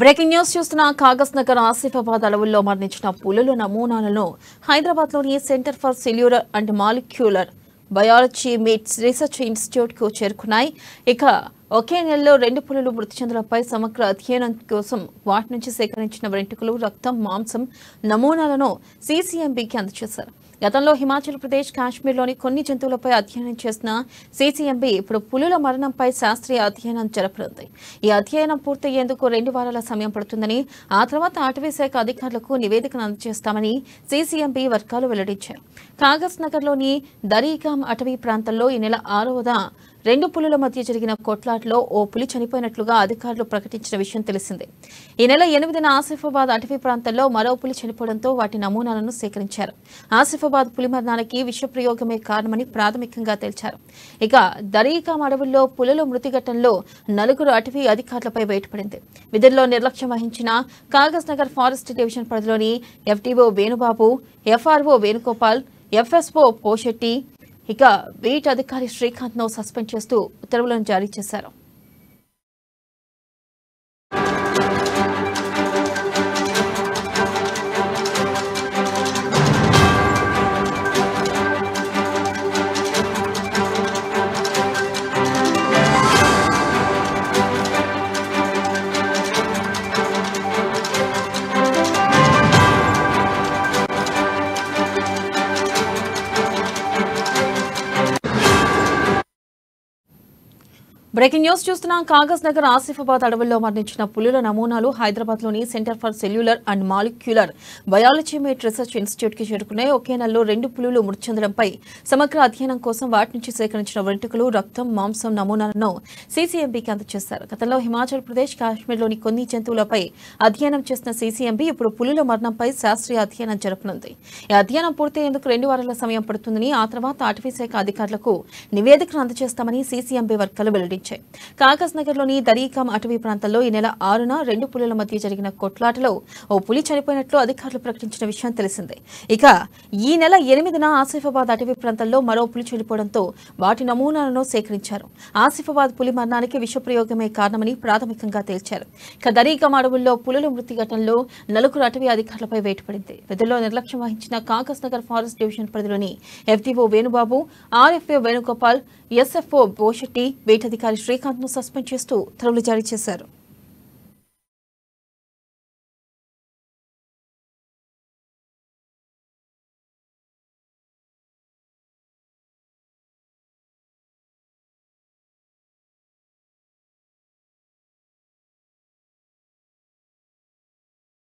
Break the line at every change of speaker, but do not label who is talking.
Breaking news చూస్తున్న కాగజ్ నగర్ ఆసిఫాబాద్ అడవుల్లో మరణించిన పులుల నమూనాలను హైదరాబాద్లోని centre for cellular and molecular biology మీట్స్ రీసెర్చ్ ఇన్స్టిట్యూట్ కు చేరుకున్నాయి. ఇక ఒకే నెలలో 2 పులులు మృతి చెందడంపై సమగ్ర అధ్యయనం కోసం వాటి నుంచి సేకరించిన వెంట్రుకలు, రక్తం, మాంసం నమూనాలను సీసీఎంబీకి అందజేశారు. గతంలో హిమాచల్ ప్రదేశ్, కాశ్మీర్లోని కొన్ని జంతువులపై అధ్యయనం చేసిన సీసీఎంబీ ఇప్పుడు పులుల మరణంపై శాస్త్రీయ అధ్యయనం జరపనుంది. ఈ అధ్యయనం పూర్తయ్యేందుకు 2 వారాల సమయం పడుతుందని, ఆ తర్వాత అటవీ శాఖ అధికారులకు నివేదికను అందజేస్తామని సీసీఎంబీ వర్గాలు వెల్లడించారు. కాగజ్ నగర్లోని దరీగాం అటవీ ప్రాంతంలో ఈ నెల 6వ 2 పులుల మధ్య జరిగిన కొట్లాటలో ఓ పులి చనిపోయినట్లుగా అధికారులు ప్రకటించిన విషయం తెలిసిందే. ఈ నెల 8న ఆసిఫాబాద్ అటవీ ప్రాంతంలో మరో పులి చనిపోవడంతో వాటి నమూనాలను సేకరించారు. ఆసిఫాబాద్ పులి మరణానికి విషప్రయోగమే కారణమని ప్రాథమికంగా తేల్చారు. ఇక దరీగాం అడవుల్లో పులుల మృతి ఘటనలో 4 అటవీ అధికారులపై బయటపడింది. విధుల్లో నిర్లక్ష్యం వహించిన కాగజ్ నగర్ ఫారెస్ట్ డివిజన్ పరిధిలోని FTO Venubabu, FRO Venugopal, FSO Poshetti, ఇక బీట్ అధికారి శ్రీకాంత్ ను సస్పెండ్ చేస్తూ ఉత్తర్వులను జారీ చేశారు. బ్రేకింగ్ న్యూస్ చూస్తున్నాం. కాగజ్ నగర్ ఆసిఫాబాద్ అడవుల్లో మరణించిన పులుల నమూనాలు హైదరాబాద్లోని centre for cellular and molecular biology meet research institute కి చేరుకున్నాయి. ఒకే నెలలో 2 పులులు మృతి చెందడంపై సమగ్ర అధ్యయనం కోసం వాటి నుంచి సేకరించిన వెంట్రుకలు, రక్తం, మాంసం నమూనాలను సీసీఎంబీకి అందజేశారు. గతంలో హిమాచల్ ప్రదేశ్, కాశ్మీర్లోని కొన్ని జంతువులపై అధ్యయనం చేసిన సీసీఎంబీ ఇప్పుడు పులుల మరణంపై శాస్త్రీయ అధ్యయనం జరపనుంది. ఈ అధ్యయనం పూర్తయ్యేందుకు 2 వారాల సమయం పడుతుందని, ఆ తర్వాత అటవీ శాఖ అధికారులకు నివేదికను అందజేస్తామని సీసీఎంబీ వర్గాలు వెల్లడించారు. కాగజ్ నగర్లోని దరీగాం అటవీ ప్రాంతంలో ఈ నెల 6న 2 పులుల మధ్య జరిగిన కొట్లాటలో ఓ పులి చనిపోయినట్లు అధికారులు ప్రకటించిన విషయం తెలిసిందే. ఇక ఈ నెల 8న ఆసిఫాబాద్ అటవీ ప్రాంతంలో మరో పులి చనిపోవడంతో వాటి నమూనాలను సేకరించారు. ఆసిఫాబాద్ పులి మరణానికి విషప్రయోగమే కారణమని ప్రాథమికంగా తేల్చారు. ఇక దరీగాం అడవుల్లో పులుల మృతి ఘటనలో 4 అటవీ అధికారులపై బయటపడింది. విధుల్లో నిర్లక్ష్యం వహించిన కాగజ్ నగర్ ఫారెస్ట్ డివిజన్ పరిధిలోని FTO Venubabu, RFO Venugopal, SFO Poshetti, beat అధికారి శ్రీకాంత్ ను సస్పెండ్ చేస్తూ ఉత్తర్వులు జారీ చేశారు.